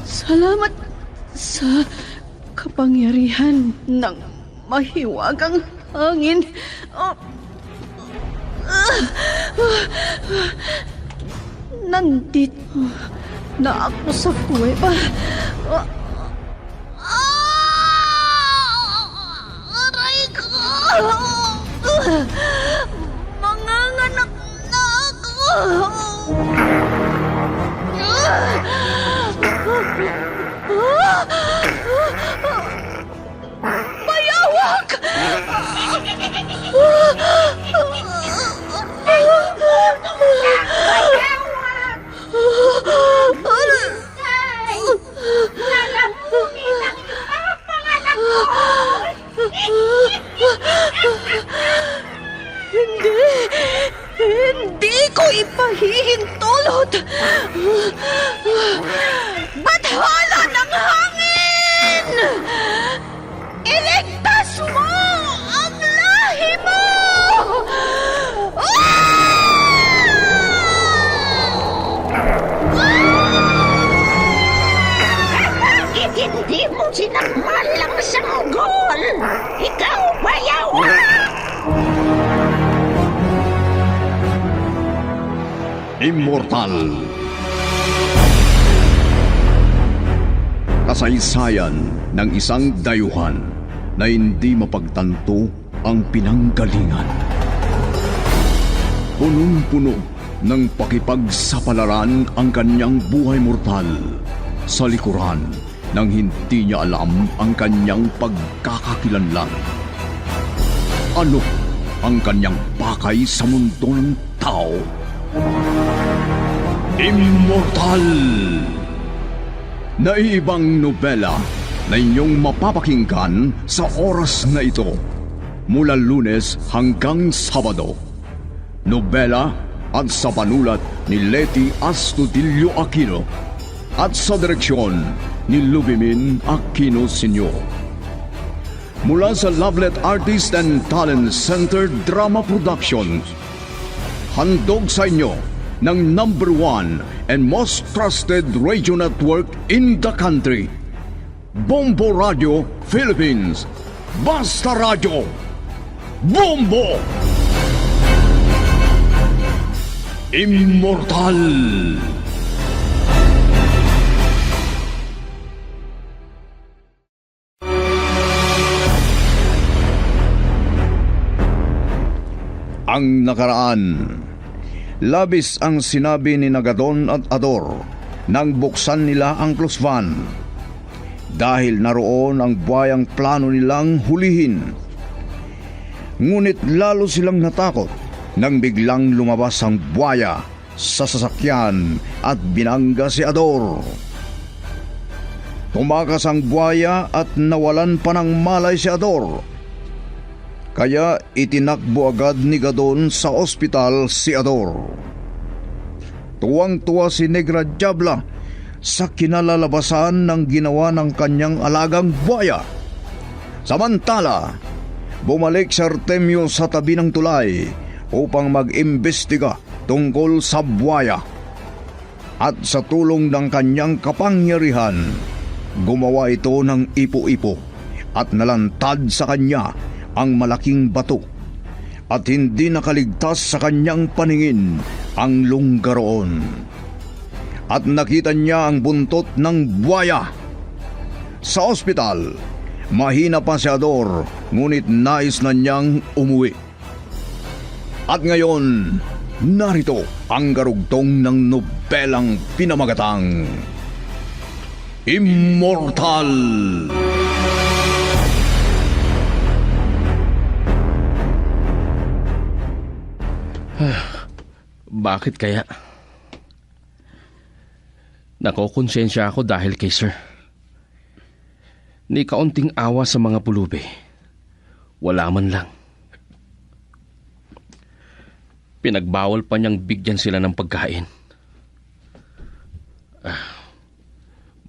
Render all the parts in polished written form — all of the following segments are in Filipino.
Salamat sa kapangyarihan ng mahiwagang hangin. Nandito na ako sa kuweba. Aray ko! Manganganak na ako! Bayawak! Nalamunin ang mga panganak ko! Hindi ko ipahihintulot! Bathala ng hangin! Iligtas mo ang lahi mo! Bakit hindi mo sinakmal ang sanggol? Ikaw, bayawak! Immortal. Kasaysayan ng isang dayuhan na hindi mapagtanto ang pinanggalingan. Punong-puno ng pakipagsapalaran ang kanyang buhay mortal sa likuran nang hindi niya alam ang kanyang pagkakakilanlan. Ano ang kanyang pakay sa mundo ng tao? Immortal! Naiibang nobela na inyong mapapakinggan sa oras na ito mula Lunes hanggang Sabado. Nobela at sa panulat ni Leti Astudillo Aquino at sa direksyon ni Lubimin Aquino Sr. Mula sa Lovelet Artist and Talent Center Drama Productions, handog sa inyo ng #1 and most trusted radio network in the country, Bombo Radio Philippines. Basta Radio Bombo! Immortal! Ang nakaraan. Labis ang sinabi ni Nagadon at Ador nang buksan nila ang close van. Dahil naroon ang buhayang plano nilang hulihin. Ngunit lalo silang natakot nang biglang lumabas ang buhaya sa sasakyan at binangga si Ador. Tumakas ang buhaya at nawalan pa ng malay si Ador. Kaya itinakbo agad ni Gadon sa ospital si Ador. Tuwang-tuwa si Negra Diabla sa kinalalabasan ng ginawa ng kanyang alagang buhaya. Samantala, bumalik si Artemio sa tabi ng tulay upang mag-imbestiga tungkol sa buhaya. At sa tulong ng kanyang kapangyarihan, gumawa ito ng ipo-ipo at nalantad sa kanya ang malaking bato at hindi nakaligtas sa kanyang paningin ang lunggaroon. At nakita niya ang buntot ng buhaya. Sa ospital, mahina pa si Ador, ngunit nais na niyang umuwi. At ngayon, narito ang garugtong ng nobelang pinamagatang Immortal! Bakit kaya? Nakokonsensya ako dahil kay Sir. Ni kaunting awa sa mga pulubi. Wala man lang. Pinagbawal pa niyang bigyan sila ng pagkain.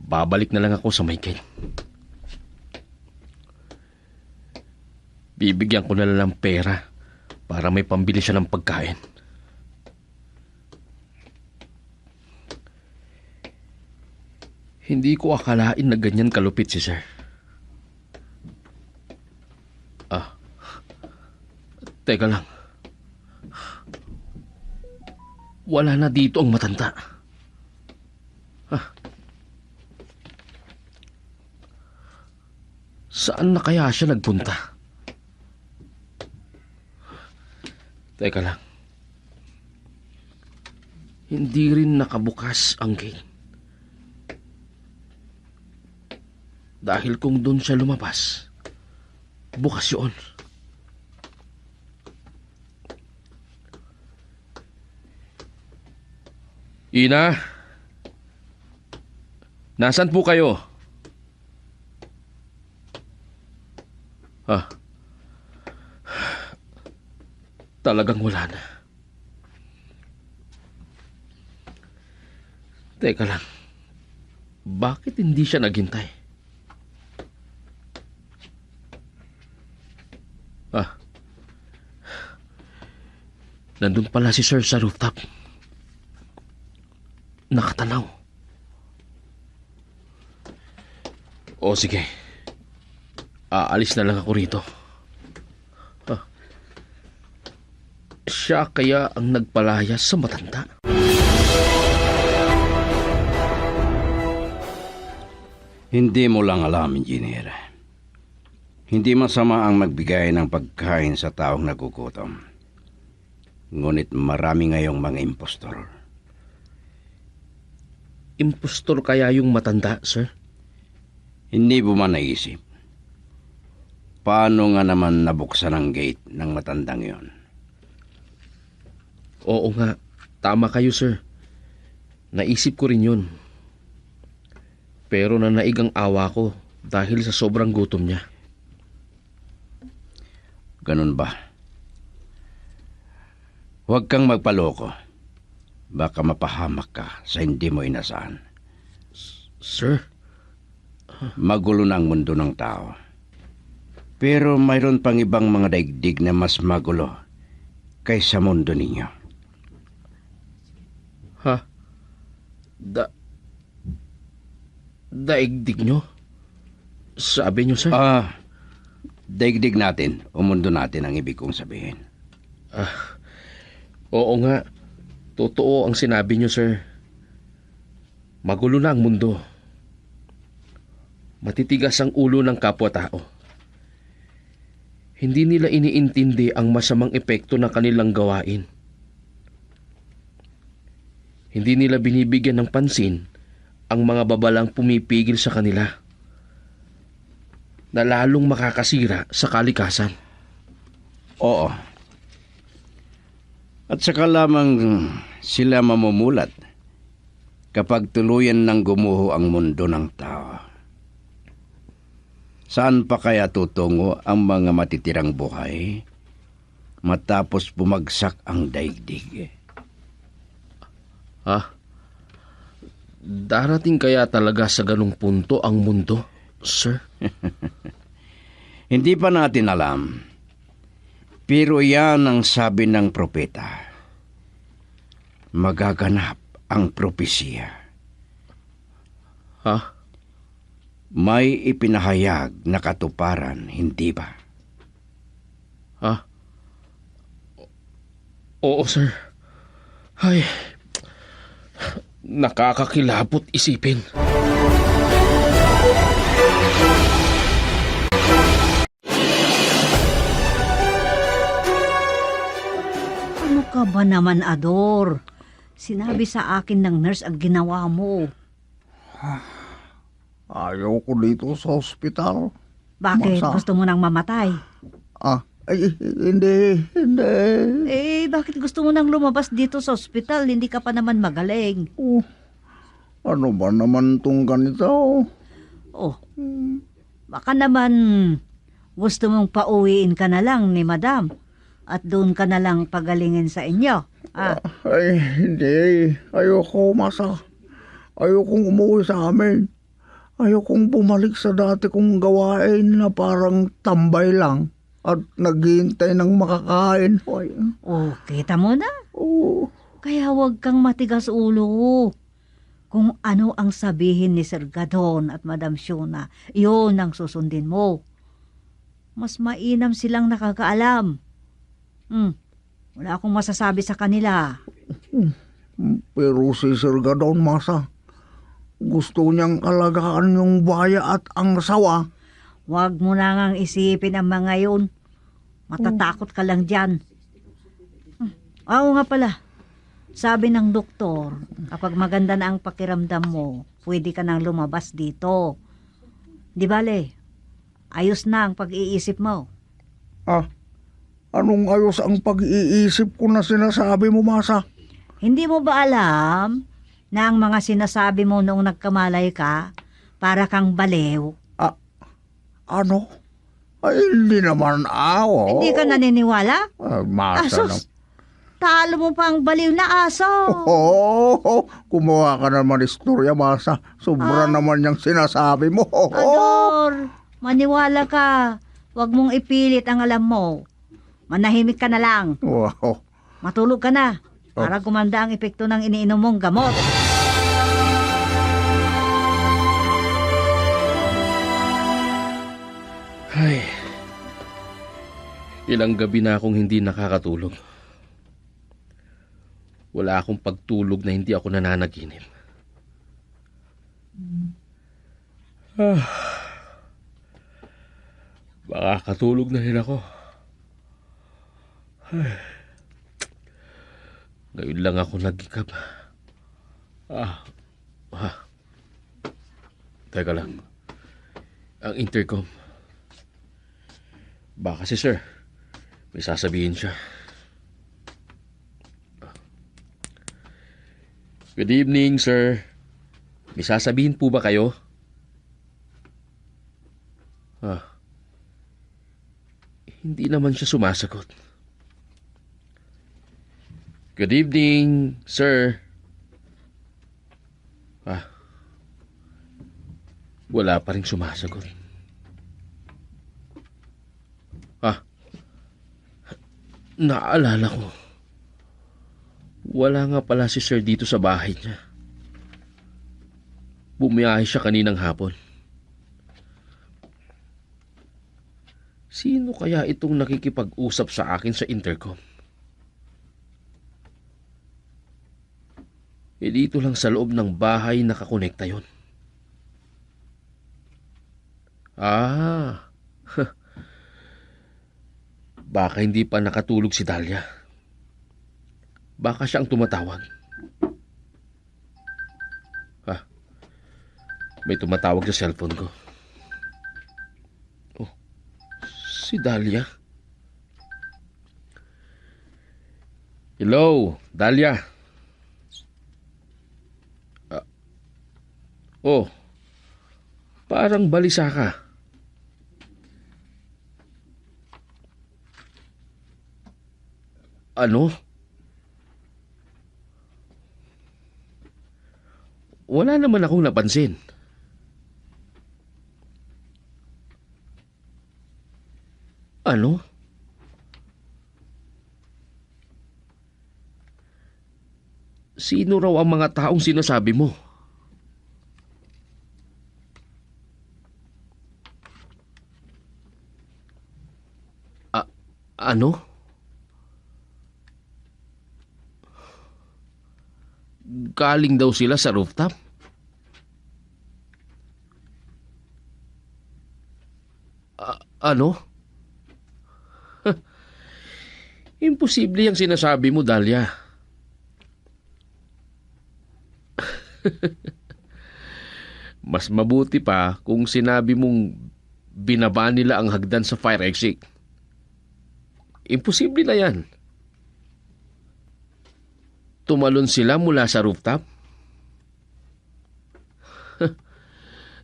Babalik na lang ako sa Michael. Bibigyan ko na lang ng pera para may pambili siya ng pagkain. Hindi ko akalain na ganyan kalupit si sir. Teka lang. Wala na dito ang matanda. Saan na kaya siya nagpunta? Teka lang. Hindi rin nakabukas ang gate. Dahil kung doon siya lumabas, bukas yun. Ina? Nasaan po kayo? Talagang wala na. Teka lang. Bakit hindi siya naghintay? Nandun pala si Sir sa rooftop. Nakatanaw. O sige. Aalis na lang ako rito. Siya kaya ang nagpalayas sa matanda? Hindi mo lang alam, Engineer. Hindi masama ang magbigay ng pagkain sa taong nagugutom. Ngunit marami ngayong mga impostor. Impostor kaya yung matanda, sir? Hindi mo man naisip. Paano nga naman nabuksan ang gate ng matandang yon? Oo nga, tama kayo, sir. Naisip ko rin yun. Pero nanaig ang awa ko dahil sa sobrang gutom niya. Ganun ba? Huwag kang magpaloko. Baka mapahamak ka sa hindi mo inasahan. Sir? Magulo na ang mundo ng tao. Pero mayroon pang ibang mga daigdig na mas magulo kaysa mundo ninyo. Ha? Daigdig nyo? Sabi nyo, sir? Daigdig natin o mundo natin ang ibig kong sabihin. Oo nga. Totoo ang sinabi nyo, sir. Magulo na ang mundo. Matitigas ang ulo ng kapwa-tao. Hindi nila iniintindi ang masamang epekto ng kanilang gawain. Hindi nila binibigyan ng pansin ang mga babalang pumipigil sa kanila na lalong makakasira sa kalikasan. Oo. At saka lamang sila mamumulat kapag tuluyan ng gumuho ang mundo ng tao. Saan pa kaya tutungo ang mga matitirang buhay matapos bumagsak ang daigdig? Darating kaya talaga sa ganung punto ang mundo, sir? Hindi pa natin alam. Pero yan ang sabi ng propeta. Magaganap ang propesya. May ipinahayag na katuparan, hindi ba? Oo, sir. Ay, nakakakilabot isipin. Ano ka ba naman, Ador? Sinabi sa akin ng nurse ang ginawa mo. Ayaw ko dito sa ospital. Bakit? Masa? Gusto mo nang mamatay? Hindi. Bakit gusto mo nang lumabas dito sa ospital? Hindi ka pa naman magaling. Ano ba naman tong ganito? Baka naman gusto mong pauwiin ka na lang ni Madam at doon ka na lang pagalingin sa inyo. Hindi. Ayoko, Masa. Ayokong umuwi sa amin. Ayokong bumalik sa dati kong gawain na parang tambay lang at naghihintay ng makakain. Kita mo na. Oo. Kaya huwag kang matigas ulo. Kung ano ang sabihin ni Sir Gadon at Madam Shona, iyon ang susundin mo. Mas mainam silang nakakaalam. Wala akong masasabi sa kanila. Pero si Sir Gadon, Masa, gusto niyang alagaan yung baya at ang asawa. Huwag mo na ngang isipin ang mga yun. Matatakot ka lang dyan. Oo nga pala. Sabi ng doktor, kapag maganda na ang pakiramdam mo, pwede ka nang lumabas dito. Di bale, ayos na ang pag-iisip mo. Anong ayos ang pag-iisip ko na sinasabi mo, Masa? Hindi mo ba alam na ang mga sinasabi mo noong nagkamalay ka, para kang balew? Ano? Ay, hindi naman ako. Hindi ka naniniwala? Masa Asos, talo mo pa ang baliw na aso. Kumuha ka naman istorya, Masa. Sobra naman yung sinasabi mo. Ador, maniwala ka. Huwag mong ipilit ang alam mo. Manahimik ka na lang. Wow. Matulog ka na para gumanda ang epekto ng iniinom mong gamot. Ay, ilang gabi na akong hindi nakakatulog. Wala akong pagtulog na hindi ako nananaginip. Baka katulog na rin ako. Ngayon lang ako nagikap. Teka lang. Ang intercom. Baka si sir. May sasabihin siya. Good evening, sir. May sasabihin po ba kayo? Hindi naman siya sumasagot. Good evening, sir. Wala pa rin sumasagot. Naalala ko. Wala nga pala si sir dito sa bahay niya. Bumiyahe siya kaninang hapon. Sino kaya itong nakikipag-usap sa akin sa intercom? Dito lang sa loob ng bahay nakakonekta yon. Baka hindi pa nakatulog si Dahlia. Baka siya ang tumatawag. May tumatawag sa cellphone ko. Si Dahlia. Hello, Dahlia. Parang balisa ka. Ano? Wala naman akong napansin. Ano? Sino raw ang mga taong sinasabi mo? Ano? Galing daw sila sa rooftop? Ano? Imposible yung sinasabi mo, Dahlia. Mas mabuti pa kung sinabi mong binaba nila ang hagdan sa fire exit. Imposible na yan. Tumalon sila mula sa rooftop?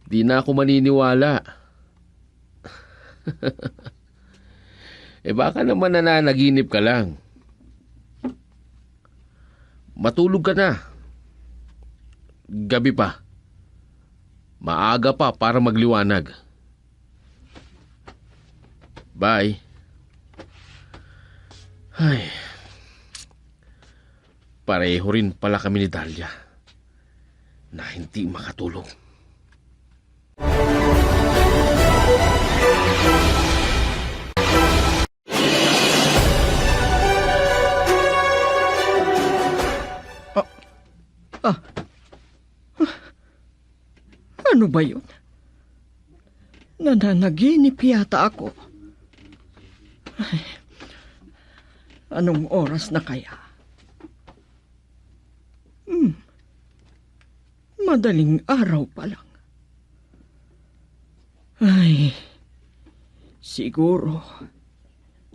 Di na ako maniniwala. Baka naman nananaginip ka lang. Matulog ka na. Gabi pa. Maaga pa para magliwanag. Bye. Pareho rin pala kami ni Dahlia. na hindi makatulog. Ano ba yun? Nananaginip yata ako. Ay, anong oras na kaya? Madaling araw pa lang. Ay, siguro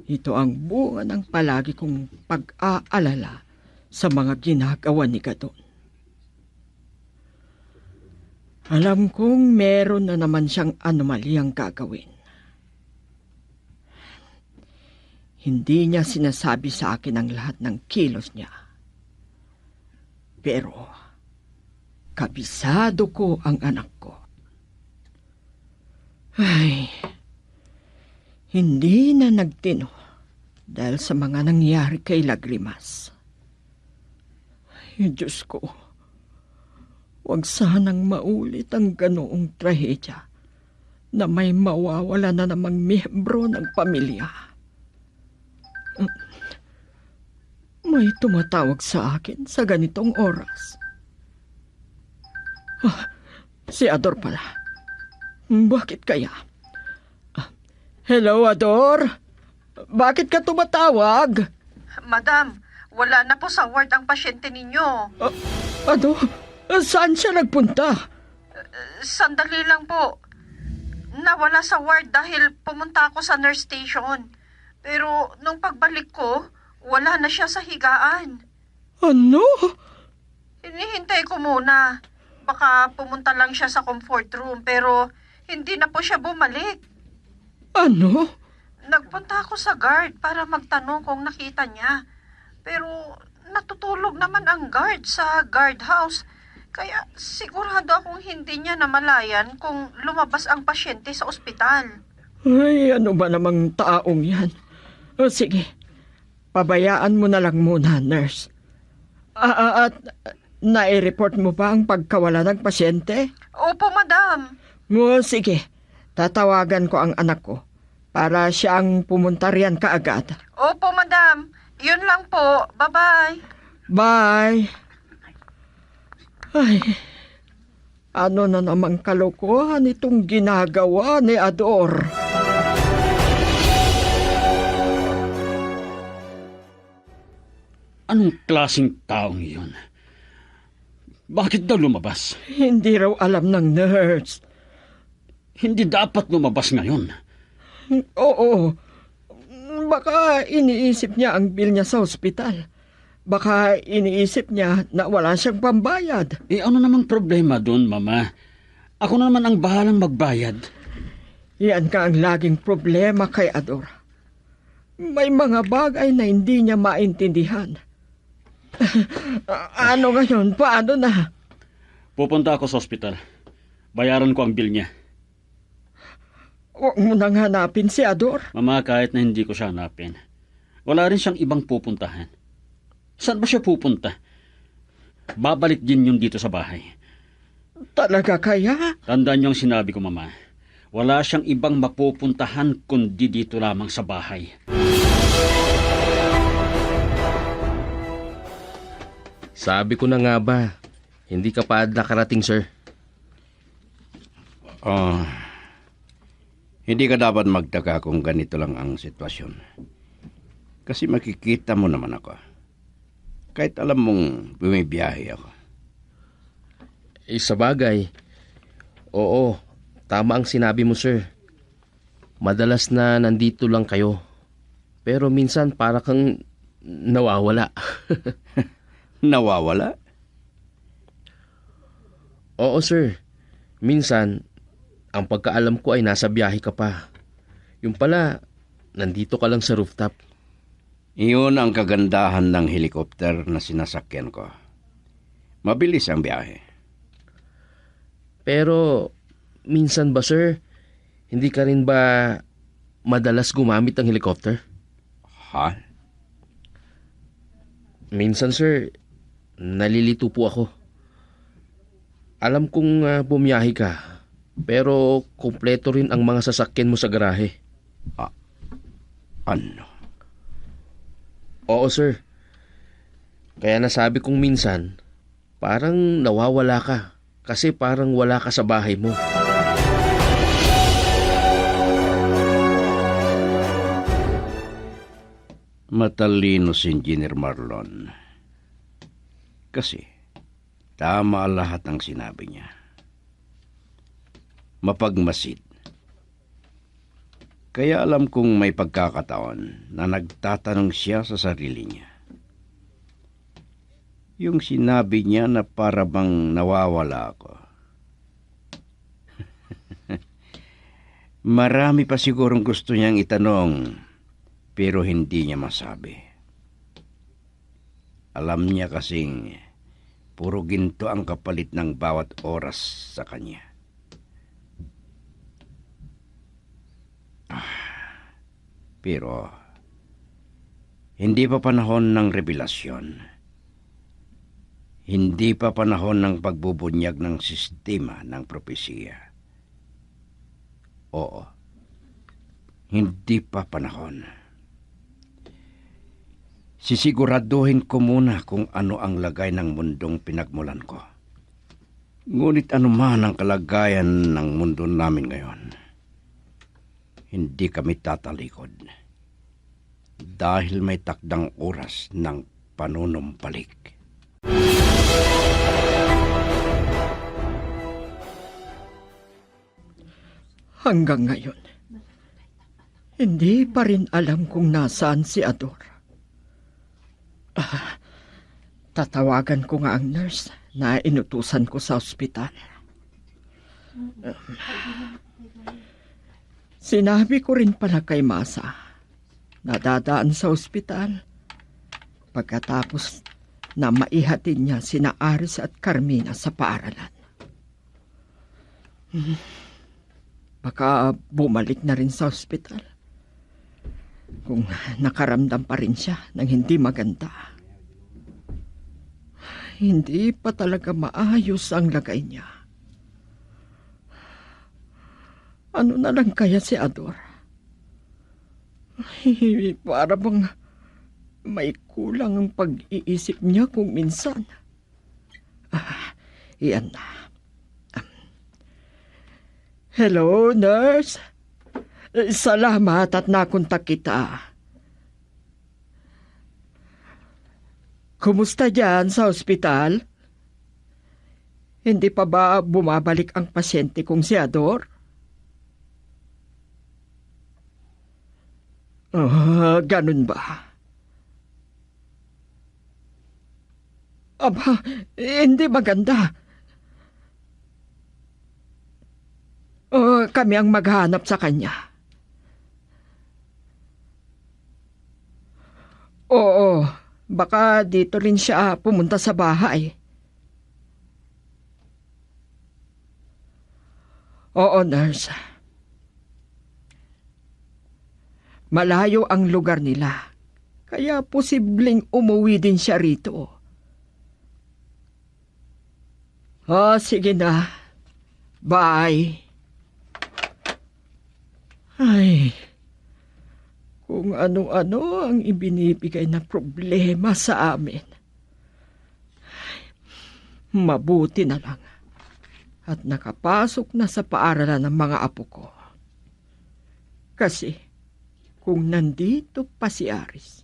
ito ang bunga ng palagi kong pag-aalala sa mga ginagawa ni Gadon. Alam kong meron na naman siyang anomalyang gagawin. Hindi niya sinasabi sa akin ang lahat ng kilos niya. Pero, kabisado ko ang anak ko. Ay, hindi na nagtino dahil sa mga nangyari kay Lagrimas. Ay, Diyos ko. Huwag sanang maulit ang ganoong trahedya na may mawawala na namang miyembro ng pamilya. May tumatawag sa akin sa ganitong oras. Si Ador pala. Bakit kaya? Hello, Ador? Bakit ka tumatawag? Madam, wala na po sa ward ang pasyente ninyo. Ador? Saan siya nagpunta? Sandali lang po. Nawala sa ward dahil pumunta ako sa nurse station. Pero nung pagbalik ko, wala na siya sa higaan. Ano? Hinihintay ko muna. Baka pumunta lang siya sa comfort room pero hindi na po siya bumalik. Ano? Nagpunta ako sa guard para magtanong kung nakita niya. Pero natutulog naman ang guard sa guardhouse. Kaya sigurado akong hindi niya namalayan kung lumabas ang pasyente sa ospital. Ay, ano ba namang taong yan? Sige, pabayaan mo na lang muna, nurse. At nai-report mo ba ang pagkawala ng pasyente? Opo, madam. Sige, tatawagan ko ang anak ko para siya ang pumunta riyan kaagad. Opo, madam. Yun lang po. Bye-bye. Bye! Ay, ano na namang kalokohan itong ginagawa ni Ador? Anong klaseng taong iyon? Bakit daw lumabas? Hindi raw alam ng nurse. Hindi dapat lumabas ngayon. Oo, baka iniisip niya ang bill niya sa ospital. Baka iniisip niya na wala siyang pambayad. Ano namang problema doon, Mama? Ako na naman ang bahalang magbayad. Yan ka ang laging problema kay Ador. May mga bagay na hindi niya maintindihan. Ano ngayon? Paano na? Pupunta ako sa ospital. Bayaran ko ang bill niya. Huwag mo nang hanapin si Ador. Mama, kahit na hindi ko siya hanapin, wala rin siyang ibang pupuntahan. Saan ba siya pupunta? Babalik din yun dito sa bahay. Talaga kaya? Tandaan niyo ang sinabi ko, Mama. Wala siyang ibang mapupuntahan kundi dito lamang sa bahay. Sabi ko na nga ba, hindi ka pa nakarating, sir. Hindi ka dapat magtaka kung ganito lang ang sitwasyon. Kasi makikita mo naman ako. Kahit alam mong bumibiyahe ako. Sa bagay, oo, tama ang sinabi mo, sir. Madalas na nandito lang kayo. Pero minsan para kang nawawala. Nawawala? Oo, sir. Minsan, ang pagkaalam ko ay nasa biyahe ka pa. Yung pala, nandito ka lang sa rooftop. Iyon ang kagandahan ng helicopter na sinasakyan ko. Mabilis ang biyahe. Pero, minsan ba, sir, hindi ka rin ba madalas gumamit ng helicopter? Ha? Minsan, sir, nalilito po ako. Alam kong bumiyahe ka, pero kumpleto rin ang mga sasakyan mo sa garahe. Ano? Oo, sir. Kaya nasabi kong minsan, parang nawawala ka kasi parang wala ka sa bahay mo. Matalino si Engineer Marlon. Kasi, tama lahat ang sinabi niya. Mapagmasid. Kaya alam kong may pagkakataon na nagtatanong siya sa sarili niya. Yung sinabi niya na para bang nawawala ako. Marami pa sigurong gusto niyang itanong, pero hindi niya masabi. Alam niya kasing puro ginto ang kapalit ng bawat oras sa kanya. Pero hindi pa panahon ng revelasyon. Hindi pa panahon ng pagbubunyag ng sistema ng propesiya. Oo, hindi pa panahon. Sisiguraduhin ko muna kung ano ang lagay ng mundong pinagmulan ko. Ngunit anuman ang kalagayan ng mundo namin ngayon, hindi kami tatalikod dahil may takdang oras ng panunumpalik. Hanggang ngayon, hindi pa rin alam kung nasaan si Ador. Tatawagan ko nga ang nurse na inutusan ko sa ospital. Sinabi ko rin pala kay Masa na dadaan sa ospital pagkatapos na maihatid niya sina Aris at Carmina sa paaralan. Baka bumalik na rin sa ospital kung nakaramdam pa rin siya ng hindi maganda. Hindi pa talaga maayos ang lagay niya. Ano na lang kaya si Ador? Para bang may kulang ang pag-iisip niya kung minsan. Iyan na. Hello, nurse. Salamat at nakontak kita. Kumusta dyan sa ospital? Hindi pa ba bumabalik ang pasyente kong si Ador? Ganun ba? Aba, hindi maganda. Kami ang maghanap sa kanya. Oo, baka dito rin siya pumunta sa bahay. Oo, nurse. Malayo ang lugar nila, kaya posibleng umuwi din siya rito. Sige na. Bye. Ay, kung ano-ano ang ibinibigay na problema sa amin. Mabuti na lang at nakapasok na sa paaralan ng mga apo ko. Kasi kung nandito pa si Aris,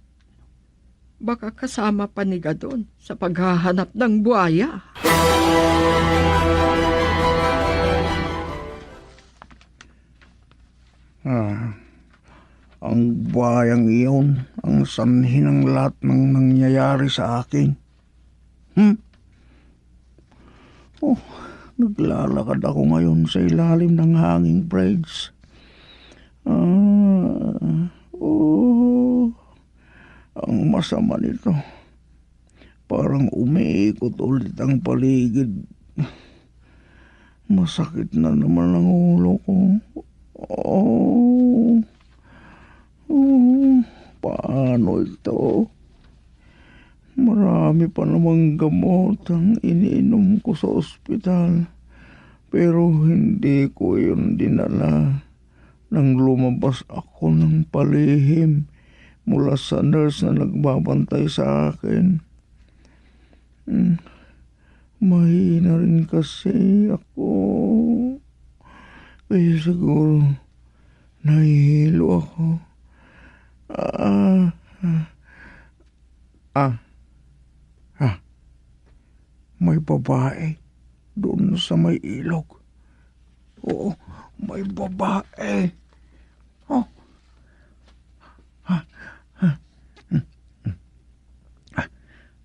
baka kasama pa ni Gadon sa paghahanap ng buhaya. Ang buhayang iyon ang sanhi ng lahat ng nangyayari sa akin. Naglalakad ako ngayon sa ilalim ng hanging braids. Ang masama nito, parang umiikot ulit ang paligid. Masakit na naman ang ulo ko. Paano ito? Marami pa namang gamot ang iniinom ko sa ospital. Pero hindi ko yun dinala nang lumabas ako ng palihim mula sa nurse na nagbabantay sa akin. Mahina rin kasi ako. Kaya siguro nahihilo ako. May babae doon sa may ilog. Oo, may babae. Oh.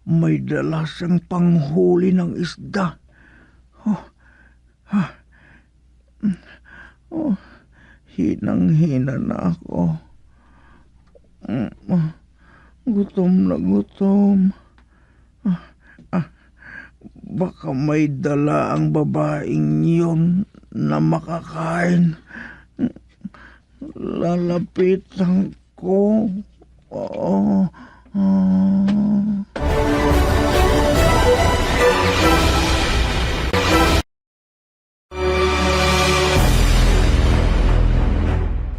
May dala siyang panghuli ng isda. Hinang-hina na ako. Gutom na gutom. Baka may dala ang babaeng yun na makakain. Lalapitan ko.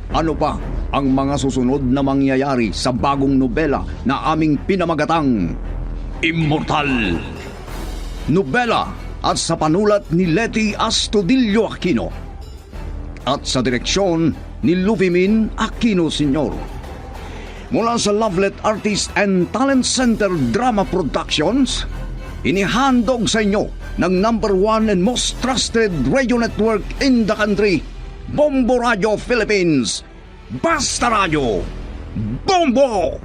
Ano pa ang mga susunod na mangyayari sa bagong nobela na aming pinamagatang Immortal? Nobela at sa panulat ni Leti Astudillo Aquino at sa direksyon ni Luvimin Aquino Sr. Mula sa Lovelet Artist and Talent Center Drama Productions, inihandog sa inyo ng #1 and most trusted radio network in the country, Bombo Radio Philippines. Basta Radio Bombo!